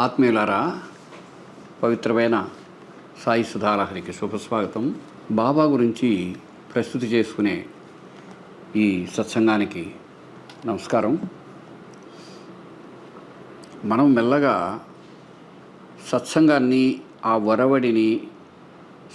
ఆత్మీయులారా, పవిత్రమైన సాయి సుధాలహరికి శుభస్వాగతం. బాబా గురించి ప్రస్తుతి చేసుకునే ఈ సత్సంగానికి నమస్కారం. మనం మెల్లగా సత్సంగాన్ని, ఆ వరవడిని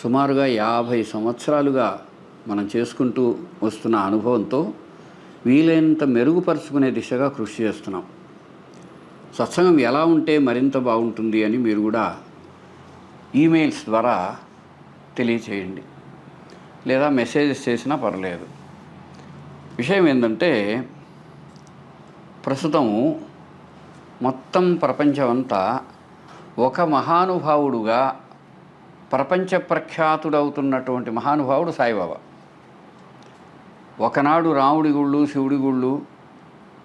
సుమారుగా 50 సంవత్సరాలుగా మనం చేసుకుంటూ వస్తున్న అనుభవంతో వీలైనంత మెరుగుపరుచుకునే దిశగా కృషి చేస్తున్నాం. సత్సంగం ఎలా ఉంటే మరింత బాగుంటుంది అని మీరు కూడా ఈమెయిల్స్ ద్వారా తెలియచేయండి, లేదా మెసేజెస్ చేసినా పర్లేదు. విషయం ఏంటంటే, ప్రస్తుతం మొత్తం ప్రపంచమంతా ఒక మహానుభావుడుగా ప్రపంచ ప్రఖ్యాతుడవుతున్నటువంటి మహానుభావుడు సాయిబాబా. ఒకనాడు రాముడి గుళ్ళు, శివుడి గుళ్ళు,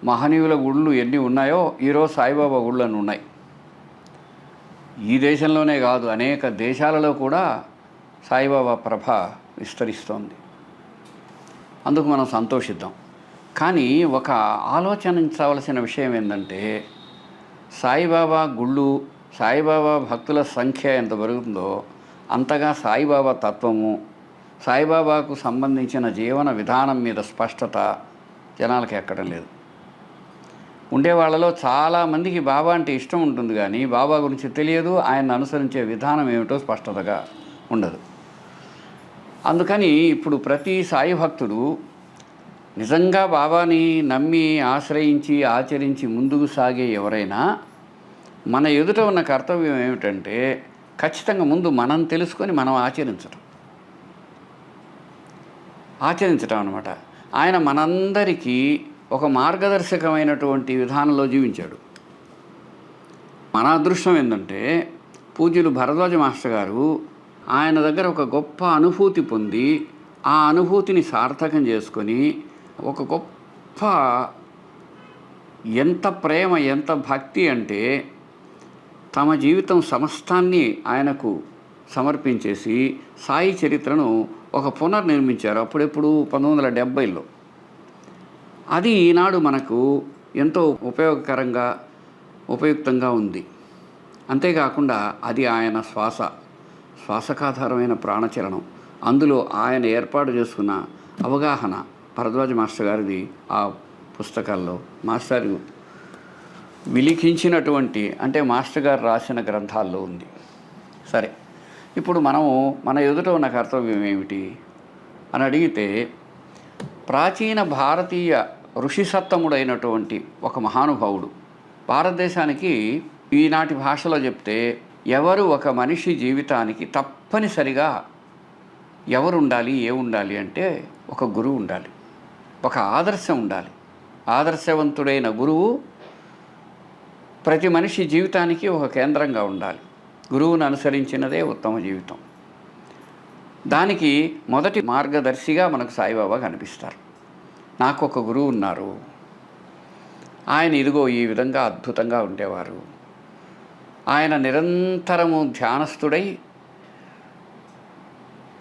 మహనీయుల గుళ్ళు ఎన్ని ఉన్నాయో ఈరోజు సాయిబాబా గుళ్ళు అని ఉన్నాయి. ఈ దేశంలోనే కాదు, అనేక దేశాలలో కూడా సాయిబాబా ప్రభ విస్తరిస్తోంది. అందుకు మనం సంతోషిద్దాం. కానీ ఒక ఆలోచించవలసిన విషయం ఏంటంటే, సాయిబాబా గుళ్ళు, సాయిబాబా భక్తుల సంఖ్య ఎంత పెరుగుతుందో అంతగా సాయిబాబా తత్వము, సాయిబాబాకు సంబంధించిన జీవన విధానం మీద స్పష్టత జనాలకు ఎక్కడం లేదు. ఉండేవాళ్ళలో చాలామందికి బాబా అంటే ఇష్టం ఉంటుంది, కానీ బాబా గురించి తెలియదు, ఆయన అనుసరించే విధానం ఏమిటో స్పష్టతగా ఉండదు. అందుకని ఇప్పుడు ప్రతి సాయి భక్తుడు నిజంగా బాబాని నమ్మి, ఆశ్రయించి, ఆచరించి ముందుకు సాగే ఎవరైనా మన ఎదుట ఉన్న కర్తవ్యం ఏమిటంటే, ఖచ్చితంగా ముందు మనం తెలుసుకొని మనం ఆచరించటం అన్నమాట. ఆయన మనందరికీ ఒక మార్గదర్శకమైనటువంటి విధానంలో జీవించాడు. మన అదృష్టం ఏంటంటే, పూజ్యులు భరద్వాజ మాస్టర్ గారు ఆయన దగ్గర ఒక గొప్ప అనుభూతి పొంది, ఆ అనుభూతిని సార్థకం చేసుకొని ఒక గొప్ప, ఎంత ప్రేమ, ఎంత భక్తి అంటే తమ జీవితం సమస్తాన్ని ఆయనకు సమర్పించేసి సాయి చరిత్రను ఒక పునర్నిర్మించారు. అప్పుడెప్పుడు 1970లో. అది ఈనాడు మనకు ఎంతో ఉపయుక్తంగా ఉంది. అంతేకాకుండా అది ఆయన శ్వాసకాధారమైన ప్రాణచలనం. అందులో ఆయన ఏర్పాటు చేసుకున్న అవగాహన భరద్వాజ మాస్టర్ గారిది ఆ పుస్తకాల్లో, మాస్టర్ విలిఖించినటువంటి, అంటే మాస్టర్ గారు రాసిన గ్రంథాల్లో ఉంది. సరే, ఇప్పుడు మనము మన ఎదుట ఉన్న కర్తవ్యం ఏమిటి అని అడిగితే, ప్రాచీన భారతీయ ఋషిసత్తముడైనటువంటి ఒక మహానుభావుడు, భారతదేశానికి ఈనాటి భాషలో చెప్తే ఎవరు ఒక మనిషి జీవితానికి తప్పనిసరిగా ఎవరు ఉండాలి, ఉండాలి అంటే ఒక గురువు ఉండాలి, ఒక ఆదర్శం ఉండాలి. ఆదర్శవంతుడైన గురువు ప్రతి మనిషి జీవితానికి ఒక కేంద్రంగా ఉండాలి. గురువును అనుసరించినదే ఉత్తమ జీవితం. దానికి మొదటి మార్గదర్శిగా మనకు సాయిబాబా కనిపిస్తారు. నాకు ఒక గురువు ఉన్నారు, ఆయన ఇదిగో ఈ విధంగా అద్భుతంగా ఉండేవారు. ఆయన నిరంతరము ధ్యానస్థుడై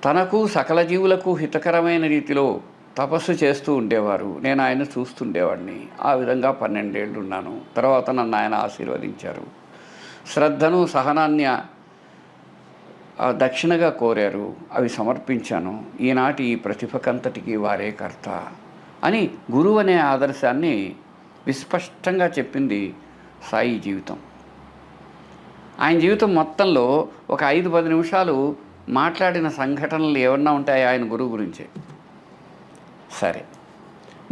తనకు సకల జీవులకు హితకరమైన రీతిలో తపస్సు చేస్తూ ఉండేవారు. నేను ఆయన చూస్తుండేవాడిని. ఆ విధంగా 12 ఏళ్ళు ఉన్నాను. తర్వాత నన్ను ఆయన ఆశీర్వదించారు. శ్రద్ధను, సహనాన్ని దక్షిణగా కోరారు, అవి సమర్పించాను. ఈనాటి ఈ ప్రతిభకంతటికి వారే కర్త అని గురువు అనే ఆదర్శాన్ని విస్పష్టంగా చెప్పింది సాయి జీవితం. ఆయన జీవితం మొత్తంలో ఒక 5-10 నిమిషాలు మాట్లాడిన సంఘటనలు ఏమన్నా ఉంటాయి ఆయన గురువు గురించే. సరే,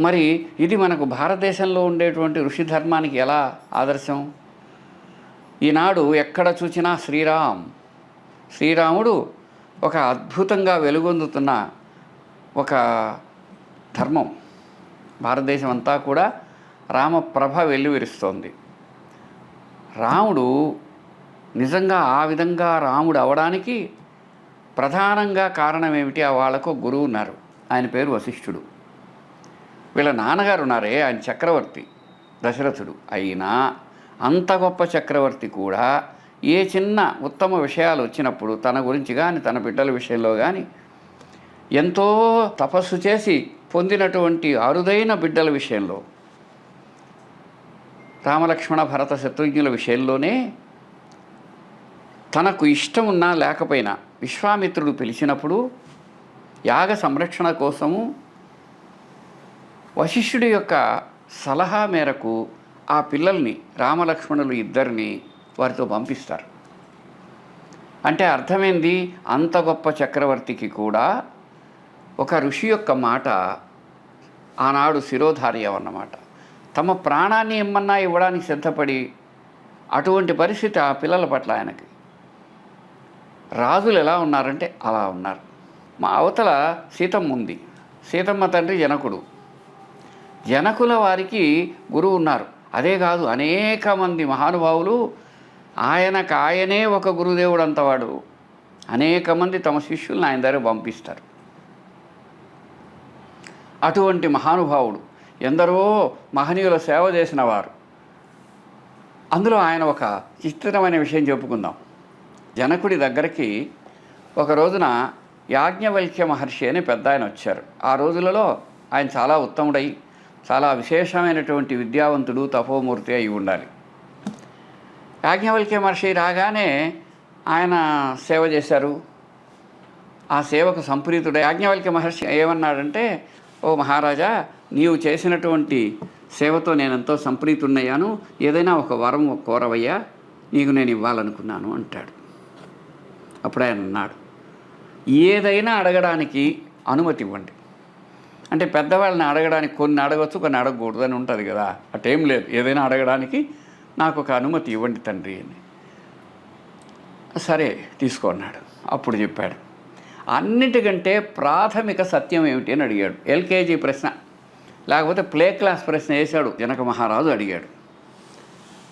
మరి ఇది మనకు భారతదేశంలో ఉండేటువంటి ఋషి ధర్మానికి ఎలా ఆదర్శం? ఈనాడు ఎక్కడ చూసినా శ్రీరాముడు ఒక అద్భుతంగా వెలుగొందుతున్న ఒక ధర్మం. భారతదేశం అంతా కూడా రామప్రభ వెల్లువిరుస్తోంది. రాముడు నిజంగా ఆ విధంగా రాముడు అవడానికి ప్రధానంగా కారణం ఏమిటి? వాళ్ళకు గురువు ఉన్నారు, ఆయన పేరు వశిష్ఠుడు. వీళ్ళ నాన్నగారు ఉన్నారే, ఆయన చక్రవర్తి దశరథుడు. అయినా అంత గొప్ప చక్రవర్తి కూడా ఏ చిన్న ఉత్తమ విషయాలు వచ్చినప్పుడు తన గురించి కానీ, తన బిడ్డల విషయంలో కానీ ఎంతో తపస్సు చేసి పొందినటువంటి అరుదైన బిడ్డల విషయంలో, రామలక్ష్మణ భరత శత్రుఘ్నుల విషయంలోనే తనకు ఇష్టం ఉన్నా లేకపోయినా విశ్వామిత్రుడు పిలిచినప్పుడు యాగ సంరక్షణ కోసము వశిష్ఠుడి యొక్క సలహా మేరకు ఆ పిల్లల్ని రామలక్ష్మణులు ఇద్దరిని వారితో పంపిస్తారు. అంటే అర్థమైంది, అంత గొప్ప చక్రవర్తికి కూడా ఒక ఋషి యొక్క మాట ఆనాడు శిరోధార్యం అన్నమాట. తమ ప్రాణాన్ని ఏమన్నా ఇవ్వడానికి సిద్ధపడి అటువంటి పరిస్థితి ఆ పిల్లల పట్ల ఆయనకి. రాజులు ఎలా ఉన్నారంటే అలా ఉన్నారు. మా అవతల సీతమ్మ ఉంది. సీతమ్మ తండ్రి జనకుడు. జనకుల వారికి గురువు ఉన్నారు. అదే కాదు, అనేక మంది మహానుభావులు ఆయనే ఒక గురుదేవుడు అంతవాడు. అనేక మంది తమ శిష్యులను ఆయన దగ్గర పంపిస్తారు. అటువంటి మహానుభావుడు, ఎందరో మహనీయుల సేవ చేసిన వారు. అందులో ఆయన ఒక చిత్రమైన విషయం చెప్పుకుందాం. జనకుడి దగ్గరికి ఒక రోజున యాజ్ఞవల్క్య మహర్షి అని పెద్ద ఆయన వచ్చారు. ఆ రోజులలో ఆయన చాలా ఉత్తముడై చాలా విశేషమైనటువంటి విద్యావంతుడు, తపోమూర్తి అయి ఉండాలి. యాజ్ఞవల్క్య మహర్షి రాగానే ఆయన సేవ చేశారు. ఆ సేవకు సంప్రీతుడు యాజ్ఞవల్క్య మహర్షి ఏమన్నాడంటే, ఓ మహారాజా, నీవు చేసినటువంటి సేవతో నేనెంతో సంప్రీతున్నయ్యాను. ఏదైనా ఒక వరం కోరవయ్యా, నీకు నేను ఇవ్వాలనుకున్నాను అంటాడు. అప్పుడు ఆయన అన్నాడు, ఏదైనా అడగడానికి అనుమతి ఇవ్వండి. అంటే పెద్దవాళ్ళని అడగడానికి కొన్ని అడగవచ్చు, కొన్ని అడగకూడదు అని ఉంటుంది కదా. అటేం లేదు, ఏదైనా అడగడానికి నాకు ఒక అనుమతి ఇవ్వండి తండ్రి అని. సరే తీసుకో అన్నాడు. అప్పుడు చెప్పాడు, అన్నిటికంటే ప్రాథమిక సత్యం ఏమిటి అని అడిగాడు. ఎల్కేజీ ప్రశ్న, లేకపోతే ప్లే క్లాస్ ప్రశ్న వేశాడు. జనక మహారాజు అడిగాడు.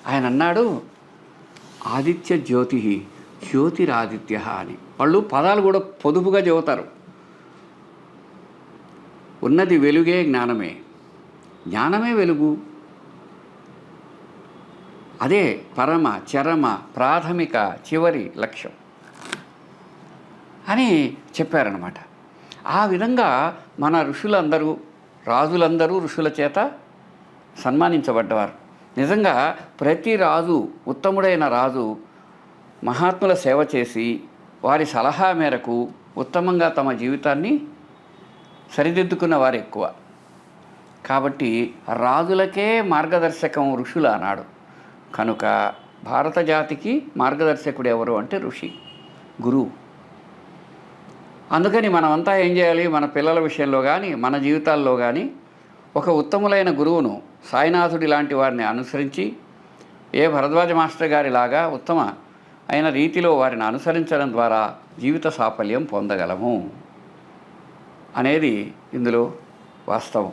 ఆయన అన్నాడు, ఆదిత్య జ్యోతి జ్యోతిరాదిత్య అని. వాళ్ళు పదాలు కూడా పొదుపుగా చెబుతారు. ఉన్నది వెలుగే, జ్ఞానమే. జ్ఞానమే వెలుగు. అదే పరమ చరమ ప్రాథమిక చివరి లక్ష్యం అని చెప్పారనమాట. ఆ విధంగా మన ఋషులందరూ, రాజులందరూ ఋషుల చేత సన్మానించబడ్డవారు. నిజంగా ప్రతి రాజు, ఉత్తముడైన రాజు మహాత్ముల సేవ చేసి వారి సలహా మేరకు ఉత్తమంగా తమ జీవితాన్ని సరిదిద్దుకున్న వారు ఎక్కువ. కాబట్టి రాజులకే మార్గదర్శకం ఋషులు అన్నాడు. కనుక భారత జాతికి మార్గదర్శకుడు ఎవరు అంటే ఋషి, గురువు. అందుకని మనమంతా ఏం చేయాలి, మన పిల్లల విషయంలో కానీ మన జీవితాల్లో కానీ ఒక ఉత్తములైన గురువును, సాయినాథుడి లాంటి వారిని అనుసరించి, ఏ భరద్వాజ మాస్టర్ గారిలాగా ఉత్తమ అయిన రీతిలో వారిని అనుసరించడం ద్వారా జీవిత సాఫల్యం పొందగలము అనేది ఇందులో వాస్తవం.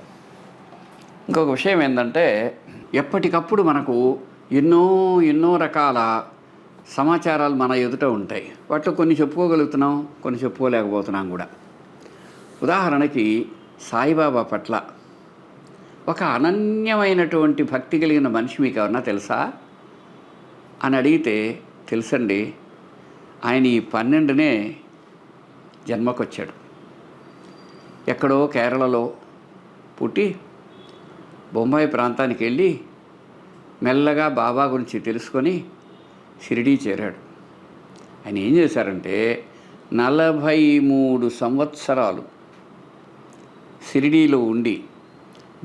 ఇంకొక విషయం ఏంటంటే, ఎప్పటికప్పుడు మనకు ఎన్నో రకాల సమాచారాలు మన ఎదుట ఉంటాయి. వాటిలో కొన్ని చెప్పుకోగలుగుతున్నాం, కొన్ని చెప్పుకోలేకపోతున్నాం కూడా. ఉదాహరణకి సాయిబాబా పట్ల ఒక అనన్యమైనటువంటి భక్తి కలిగిన మనిషి మీకు ఎవరన్నా తెలుసా అని అడిగితే, తెలుసండి, ఆయన ఈ 12నే జన్మకొచ్చాడు. ఎక్కడో కేరళలో పుట్టి బొంబాయి ప్రాంతానికి వెళ్ళి మెల్లగా బాబా గురించి తెలుసుకొని షిరిడీ చేరాడు. ఆయన ఏం చేశారంటే 43 సంవత్సరాలు షిరిడీలో ఉండి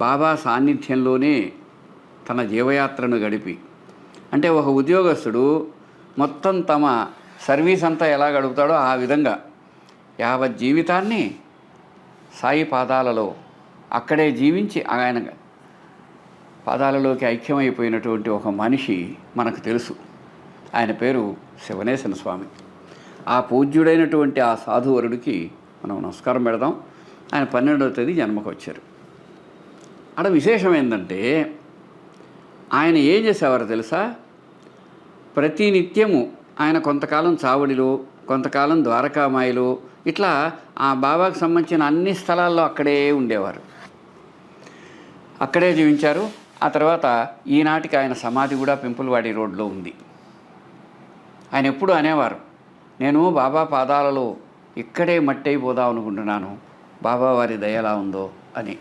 బాబా సాన్నిధ్యంలోనే తన జీవయాత్రను గడిపి, అంటే ఒక ఉద్యోగస్తుడు మొత్తం తమ సర్వీస్ అంతా ఎలా గడుపుతాడో ఆ విధంగా యావత్ జీవితాన్ని సాయి పాదాలలో అక్కడే జీవించి ఆయన పాదాలలోకి ఐక్యమైపోయినటువంటి ఒక మనిషి మనకు తెలుసు. ఆయన పేరు శివనేశన స్వామి. ఆ పూజ్యుడైనటువంటి ఆ సాధువరుడికి మనం నమస్కారం పెడదాం. ఆయన 12వ తేదీ జన్మకు వచ్చారు. అక్కడ విశేషం ఏంటంటే, ఆయన ఏం చేసేవారో తెలుసా, ప్రతి నిత్యము ఆయన కొంతకాలం చావడిలో, కొంతకాలం ద్వారకామాయిలో, ఇట్లా ఆ బాబాకు సంబంధించిన అన్ని స్థలాల్లో అక్కడే ఉండేవారు, అక్కడే జీవించారు. ఆ తర్వాత ఈనాటికి ఆయన సమాధి కూడా పింపుల్వాడి రోడ్లో ఉంది. ఆయన ఎప్పుడు అనేవారు, నేను బాబా పాదాలలో ఇక్కడే మట్టి అయిపోదాం అనుకుంటున్నాను, బాబా వారి దయ ఎలా ఉందో అని.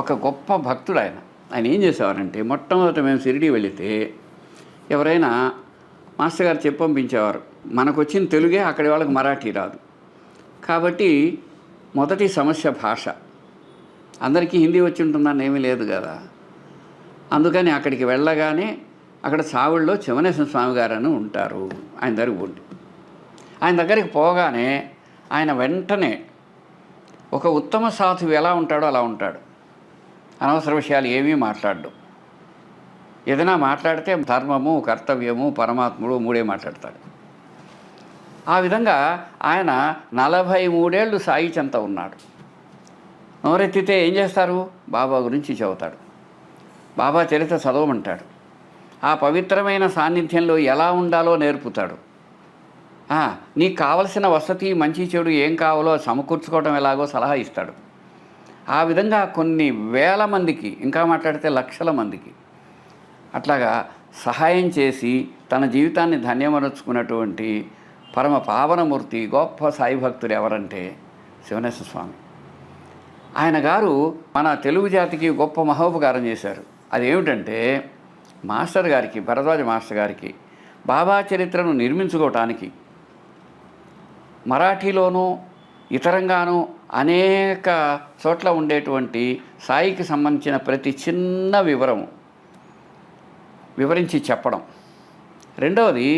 ఒక గొప్ప భక్తుడు ఆయన. ఆయన ఏం చేసేవారంటే, మొట్టమొదట మేము షిరిడీ వెళితే ఎవరైనా మాస్టర్ గారు చెప్పి పంపించేవారు, మనకు వచ్చిన తెలుగే అక్కడి వాళ్ళకి మరాఠీ రాదు. కాబట్టి మొదటి సమస్య భాష. అందరికీ హిందీ వచ్చి ఉంటుందని ఏమీ లేదు కదా. అందుకని అక్కడికి వెళ్ళగానే అక్కడ సావుల్లో శివనేశ్వర స్వామి గారు అని ఉంటారు. ఆయన దగ్గరికి పోండి. ఆయన దగ్గరికి పోగానే ఆయన వెంటనే ఒక ఉత్తమ సాధువు ఎలా ఉంటాడో అలా ఉంటాడు. అనవసర విషయాలు ఏమీ మాట్లాడడు. ఏదైనా మాట్లాడితే ధర్మము, కర్తవ్యము, పరమాత్ముడు మూడే మాట్లాడతాడు. ఆ విధంగా ఆయన 43 ఏళ్ళు సాయి చెంత ఉన్నాడు. నోరెత్తితే ఏం చేస్తారు? బాబా గురించి చెబుతాడు. బాబా చరిత్ర చదవమంటాడు. ఆ పవిత్రమైన సాన్నిధ్యంలో ఎలా ఉండాలో నేర్పుతాడు. నీకు కావలసిన వసతి, మంచి చెడు ఏం కావాలో సమకూర్చుకోవడం ఎలాగో సలహా ఇస్తాడు. ఆ విధంగా కొన్ని వేల మందికి, ఇంకా మాట్లాడితే లక్షల మందికి అట్లాగా సహాయం చేసి తన జీవితాన్ని ధన్యమరుచుకున్నటువంటి పరమ పావనమూర్తి గొప్ప సాయి భక్తుడు ఎవరంటే శివనేశ్వర స్వామి. ఆయన గారు మన తెలుగు జాతికి గొప్ప మహోపకారం చేశారు. అదేమిటంటే మాస్టర్ గారికి, భరద్వాజ మాస్టర్ గారికి బాబా చరిత్రను నిర్మించుకోవటానికి మరాఠీలోనూ ఇతరంగానూ అనేక చోట్ల ఉండేటువంటి సాయికి సంబంధించిన ప్రతి చిన్న వివరించి చెప్పడం. రెండవది,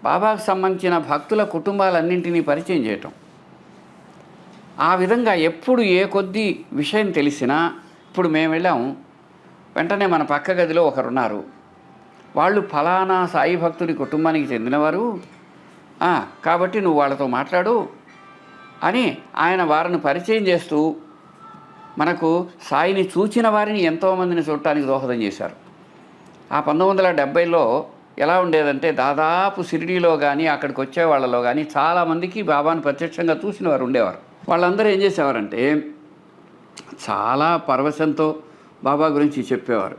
బాబాకు సంబంధించిన భక్తుల కుటుంబాలన్నింటినీ పరిచయం చేయటం. ఆ విధంగా ఎప్పుడు ఏ కొద్ది విషయం తెలిసినా, ఇప్పుడు మేము వెళ్ళాం, వెంటనే మన పక్క గదిలో ఒకరున్నారు, వాళ్ళు ఫలానా సాయి భక్తుడి కుటుంబానికి చెందినవారు, కాబట్టి నువ్వు వాళ్ళతో మాట్లాడు అని ఆయన వారిని పరిచయం చేస్తూ మనకు సాయిని చూచిన వారిని ఎంతోమందిని చూడటానికి దోహదం చేశారు. ఆ 1970లో ఎలా ఉండేదంటే దాదాపు షిరిడీలో కానీ అక్కడికి వచ్చే వాళ్ళలో కానీ చాలామందికి బాబాను ప్రత్యక్షంగా చూసిన వారు ఉండేవారు. వాళ్ళందరూ ఏం చేసేవారంటే చాలా పరవశంతో బాబా గురించి చెప్పేవారు.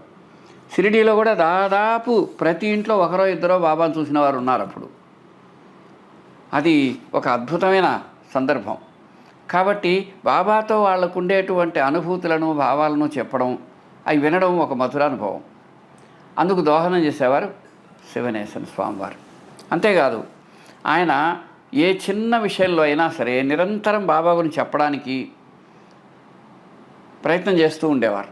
షిరిడీలో కూడా దాదాపు ప్రతి ఇంట్లో ఒకరో ఇద్దరో బాబాను చూసిన వారు ఉన్నారు అప్పుడు. అది ఒక అద్భుతమైన సందర్భం. కాబట్టి బాబాతో వాళ్ళకు ఉండేటువంటి అనుభూతులను, భావాలను చెప్పడం, అవి వినడం ఒక మధురానుభవం. అందుకు దోహదం చేసేవారు శివనేశ్వర స్వామివారు. అంతేకాదు, ఆయన ఏ చిన్న విషయంలో అయినా సరే నిరంతరం బాబా గురించి చెప్పడానికి ప్రయత్నం చేస్తూ ఉండేవారు.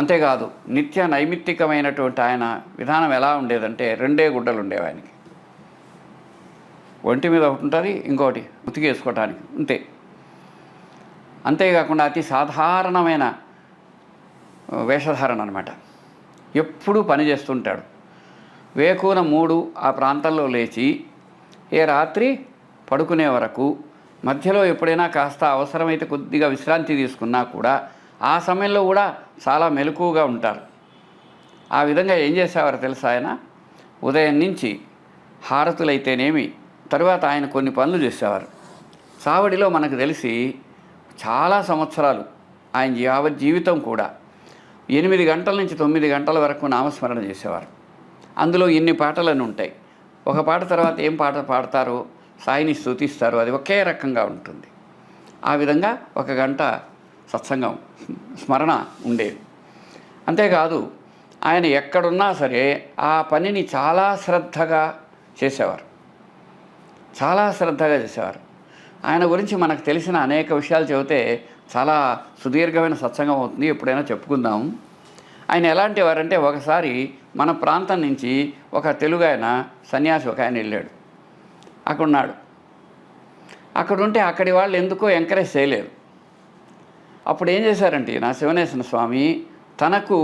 అంతేకాదు, నిత్య నైమిత్తికమైనటువంటి ఆయన విధానం ఎలా ఉండేదంటే 2 గుడ్డలు ఉండేవి ఆయనకి. ఒంటి మీద ఒకటి ఉంటుంది, ఇంకోటి ఉతికేసుకోవటానికి అంతే. అంతేకాకుండా అతి సాధారణమైన వేషధారణ అనమాట. ఎప్పుడూ పని చేస్తుంటాడు. వేకున 3 ఆ ప్రాంతంలో లేచి ఏ రాత్రి పడుకునే వరకు, మధ్యలో ఎప్పుడైనా కాస్త అవసరమైతే కొద్దిగా విశ్రాంతి తీసుకున్నా కూడా ఆ సమయంలో కూడా చాలా మెలకువగా ఉంటారు. ఆ విధంగా ఏం చేసేవారు తెలుసా? ఆయన ఉదయం నుంచి హారతులైతేనేమి, తరువాత ఆయన కొన్ని పనులు చేసేవారు. చావడిలో మనకు తెలిసి చాలా సంవత్సరాలు ఆయన యావత్ జీవితం కూడా 8 గంటల నుంచి 9 గంటల వరకు నామస్మరణ చేసేవారు. అందులో ఇన్ని పాటలని ఉంటాయి. ఒక పాట తర్వాత ఏం పాట పాడతారో, సాయిని స్తుతిస్తారు, అది ఒకే రకంగా ఉంటుంది. ఆ విధంగా 1 గంట సత్సంగం, స్మరణ ఉండేది. అంతేకాదు, ఆయన ఎక్కడున్నా సరే ఆ పనిని చాలా శ్రద్ధగా చేసేవారు. ఆయన గురించి మనకు తెలిసిన అనేక విషయాలు చెబితే చాలా సుదీర్ఘమైన సత్సంగం అవుతుంది, ఎప్పుడైనా చెప్పుకుందాం. ఆయన ఎలాంటి వారంటే, ఒకసారి మన ప్రాంతం నుంచి ఒక తెలుగు ఆయన సన్యాసి ఒక ఆయన వెళ్ళాడు. అక్కడున్నాడు. అక్కడుంటే అక్కడి వాళ్ళు ఎందుకో ఎంకరేజ్ చేయలేదు. అప్పుడు ఏం చేశారంటే నా శివనేశ్వర స్వామి తనకు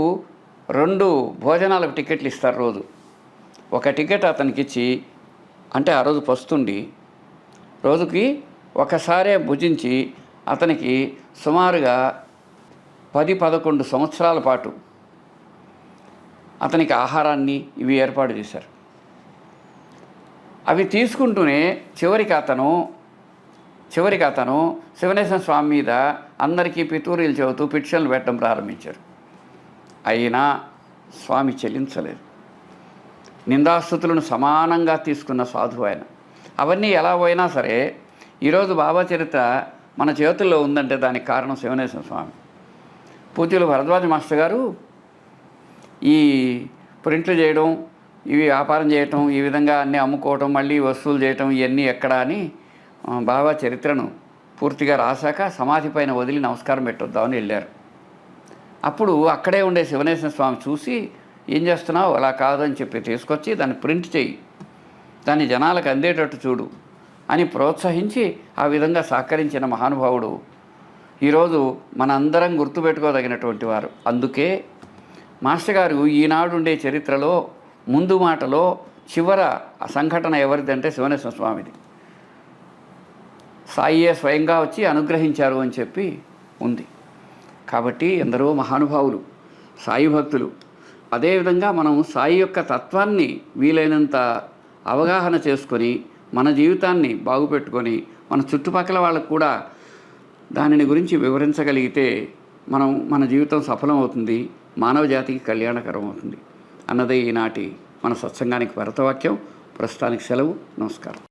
2 భోజనాలకు టికెట్లు ఇస్తారు రోజు. ఒక టికెట్ అతనికి ఇచ్చి, అంటే ఆ రోజు పస్తుండి రోజుకి ఒకసారే భుజించి అతనికి సుమారుగా 10-11 సంవత్సరాల పాటు అతనికి ఆహారాన్ని ఇవి ఏర్పాటు చేశారు. అవి తీసుకుంటూనే చివరికి అతను శివనేశ్వర స్వామి మీద అందరికీ పితూరీలు చెబుతూ పిటిషన్లు పెట్టడం ప్రారంభించారు. అయినా స్వామి చెల్లించలేదు. నిందాస్తుతులను సమానంగా తీసుకున్న సాధువు ఆయన. అవన్నీ ఎలా పోయినా సరే ఈరోజు బాబా చరిత్ర మన చేతుల్లో ఉందంటే దానికి కారణం శివనేశ్వర స్వామి. పూజ్యులు భరద్వాజ మాస్టర్ గారు ఈ ప్రింట్లు చేయడం, ఇవి వ్యాపారం చేయటం, ఈ విధంగా అన్నీ అమ్ముకోవటం, మళ్ళీ వసూలు చేయటం, ఇవన్నీ ఎక్కడా అని బాబా చరిత్రను పూర్తిగా రాశాక సమాధి పైన వదిలి నమస్కారం పెట్టొద్దామని వెళ్ళారు. అప్పుడు అక్కడే ఉండే శివనేశ్వర స్వామి చూసి, ఏం చేస్తున్నావు, అలా కాదని చెప్పి తీసుకొచ్చి దాన్ని ప్రింట్ చేయి, దాన్ని జనాలకు అందేటట్టు చూడు అని ప్రోత్సహించి ఆ విధంగా సహకరించిన మహానుభావుడు ఈరోజు మనందరం గుర్తుపెట్టుకోదగినటువంటి వారు. అందుకే మాస్టర్ గారు ఈనాడు ఉండే చరిత్రలో ముందు మాటలో చివర సంఘటన ఎవరిదంటే శివనేశ్వర స్వామిది. సాయియే స్వయంగా వచ్చి అనుగ్రహించారు అని చెప్పి ఉంది. కాబట్టి ఎందరో మహానుభావులు, సాయి భక్తులు. అదేవిధంగా మనం సాయి యొక్క తత్వాన్ని వీలైనంత అవగాహన చేసుకొని మన జీవితాన్ని బాగుపెట్టుకొని మన చుట్టుపక్కల వాళ్ళకు కూడా దానిని గురించి వివరించగలిగితే మన జీవితం సఫలమవుతుంది, మానవ జాతికి కళ్యాణకరం అవుతుంది అన్నదే ఈనాటి మన సత్సంగానికి భరతవాక్యం. ప్రస్తుతానికి సెలవు. నమస్కారం.